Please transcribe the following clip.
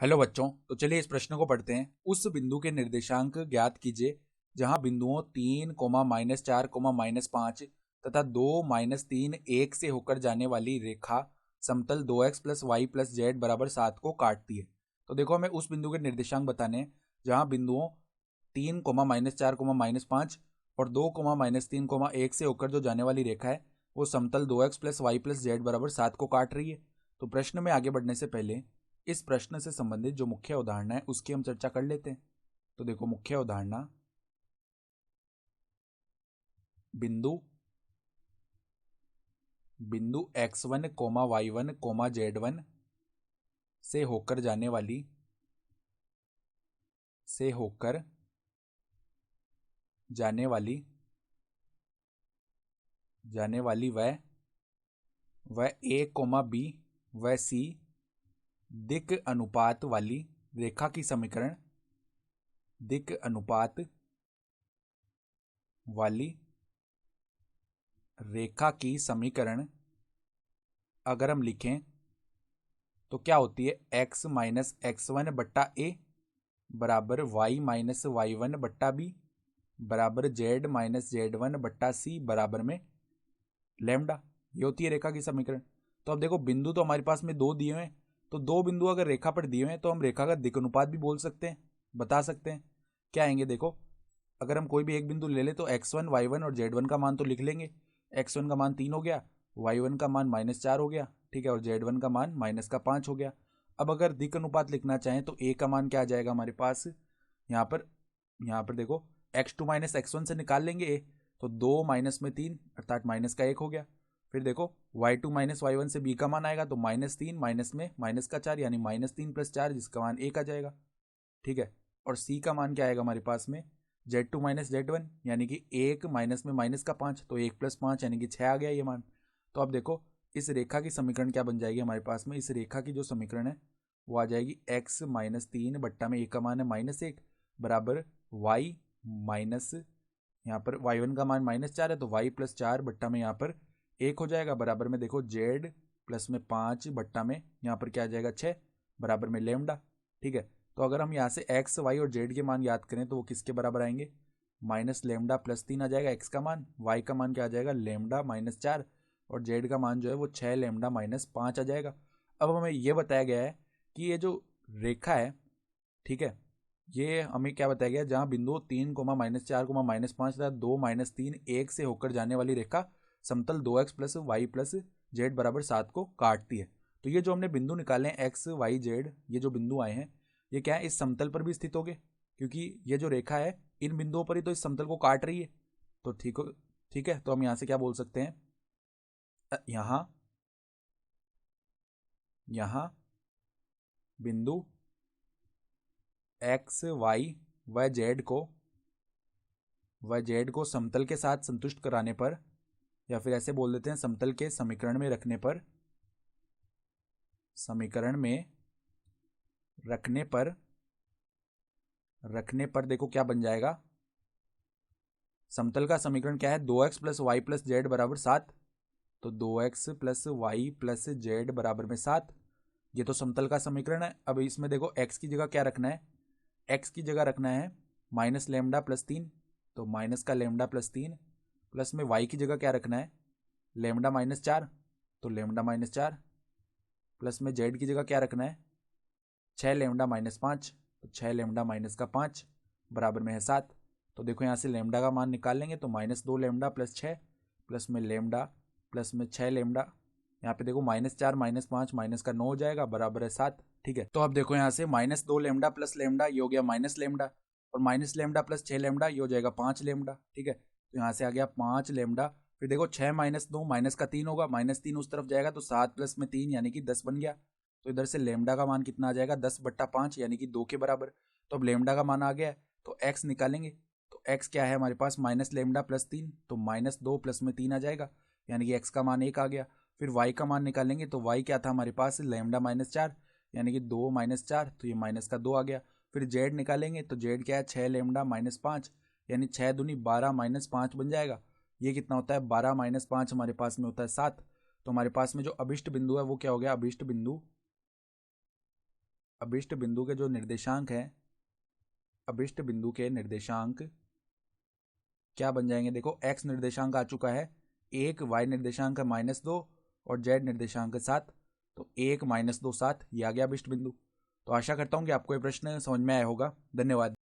Hello बच्चों, तो चलिए इस प्रश्न को पढ़ते हैं। उस बिंदु के निर्देशांक ज्ञात कीजिए जहां बिंदुओं 3, -4, -5 तथा 2, -3, 1 से होकर जाने वाली रेखा समतल 2x + y + z = 7 को काटती है। तो देखो, हमें उस बिंदु के निर्देशांक बताने हैं जहां बिंदुओं 3, -4, -5 और 2, -3, 1 से होकर जो जाने वाली रेखा है वो समतल 2x + y + z = 7 को काट रही है। तो प्रश्न में आगे बढ़ने से पहले इस प्रश्न से संबंधित जो मुख्य उदाहरण है उसकी हम चर्चा कर लेते हैं। तो देखो, मुख्य उदाहरण बिंदु बिंदु x1, y1, z1 से होकर जाने वाली वह a, b व c दिक् अनुपात वाली रेखा की समीकरण अगर हम लिखें तो क्या होती है? x - x1 बट्टा a बराबर y - y1 बट्टा b बराबर z - z1 बट्टा c बराबर में लैम्डा। ये होती है रेखा की समीकरण। तो अब देखो, बिंदु तो हमारे पास में दो दिए हुए हैं, तो दो बिंदु अगर रेखा पर दिए हुए हैं तो हम रेखा का दिक् अनुपात भी बोल सकते हैं, बता सकते हैं। क्या आएंगे? देखो, अगर हम कोई भी एक बिंदु ले ले तो x1, y1 और z1 का मान तो लिख लेंगे। x1 का मान 3 हो गया, y1 का मान -4 हो गया, ठीक है, और z1 का मान -5 हो गया। अब अगर दिक् अनुपात लिखना चाहें तो a का मान क्या आ जाएगा हमारे पास? यहाँ पर देखो, x2 - x1 से निकाल लेंगे a, तो 2 माइनस में 3 अर्थात -1 हो गया। फिर देखो, y2 - y1 से b का मान आएगा तो -3 माइनस में -4 यानी -3 + 4 जिसका मान 1 आ जाएगा, ठीक है। और c का मान क्या आएगा हमारे पास में? z2 - z1 यानी कि 1 माइनस में -5 तो 1 + 5 यानी कि 6 आ गया ये मान। तो अब देखो, इस रेखा की समीकरण क्या बन जाएगी हमारे पास में? इस रेखा की जो समीकरण है वो आ जाएगी x - 3 बट्टा में a का मान है -1 बराबर y माइनस, यहाँ पर y1 का मान -4 है तो y + 4 बट्टा में यहाँ पर 1 हो जाएगा बराबर में देखो z प्लस में 5 बट्टा में यहाँ पर क्या आ जाएगा 6 बराबर में लैम्डा, ठीक है। तो अगर हम यहाँ से x, y और z के मान याद करें तो वो किसके बराबर आएंगे? -λ+3 आ जाएगा x का मान, y का मान क्या आ जाएगा? λ-4 और z का मान जो है वो 6λ-5 आ जाएगा। अब हमें ये बताया गया है कि ये जो रेखा है, ठीक है, ये हमें क्या बताया गया? जहां बिंदु 3, -4, -5 तथा 2, -3, 1 से होकर जाने वाली रेखा समतल 2x + y + z = 7 को काटती है। तो ये जो हमने बिंदु निकाले हैं x, y, z, ये जो बिंदु आए हैं ये क्या है? इस समतल पर भी स्थित होंगे, क्योंकि ये जो रेखा है इन बिंदुओं पर ही तो इस समतल को काट रही है। तो ठीक है, तो हम यहाँ से क्या बोल सकते हैं? यहाँ यहाँ बिंदु x, y व z को समतल के साथ संतुष्ट कराने पर, या फिर ऐसे बोल देते हैं समतल के समीकरण में रखने पर देखो क्या बन जाएगा? समतल का समीकरण क्या है? 2x + y + z = 7। तो 2x + y + z = 7, ये तो समतल का समीकरण है। अब इसमें देखो, x की जगह क्या रखना है? x की जगह रखना है -λ+3, तो माइनस का λ+3 प्लस में y की जगह क्या रखना है? λ-4, तो λ-4 प्लस में z की जगह क्या रखना है? 6λ-5, तो 6λ-5 बराबर में है 7। तो देखो, यहाँ से लैम्डा का मान निकाल लेंगे तो -2λ + 6 प्लस में लैम्डा प्लस में 6λ, यहाँ पे देखो -4 -5 माइनस का 9 हो जाएगा बराबर है 7, ठीक है। तो अब देखो, यहाँ से -2λ प्लस लैम्डा ये हो गया -λ, और -λ प्लस 6λ ये हो जाएगा 5λ, ठीक है। तो यहाँ से आ गया 5λ। फिर देखो, 6 - 2 माइनस का 3 होगा, -3 उस तरफ जाएगा तो 7 प्लस में 3 यानी कि 10 बन गया। तो इधर से लैम्डा का मान कितना आ जाएगा? 10/5 यानी कि 2 के बराबर। तो अब लैम्डा का मान आ गया है तो x निकालेंगे। तो x क्या है हमारे पास? -λ+3, तो -2 प्लस में 3 आ जाएगा यानी कि x का मान 1 आ गया। फिर y का मान निकालेंगे तो y क्या था हमारे पास? λ-4 यानी कि 2 - 4, तो ये माइनस का 2 आ गया। फिर z निकालेंगे तो z क्या है? 6λ-5 यानी 6 दूनी 12 -5 बन जाएगा। ये कितना होता है? 12 - 5 हमारे पास में होता है 7। तो हमारे पास में जो अभिष्ट बिंदु है वो क्या हो गया? अभिष्ट बिंदु अभिष्ट बिंदु के जो निर्देशांक हैं, अभिष्ट बिंदु के निर्देशांक क्या बन जाएंगे? देखो x निर्देशांक आ चुका है 1, y निर्देशांक है -2 और z निर्देशांक 7, तो 1 -2 7 ये आ गया अभिष्ट बिंदु। तो आशा करता हूँ कि आपको ये प्रश्न समझ में आया होगा। धन्यवाद।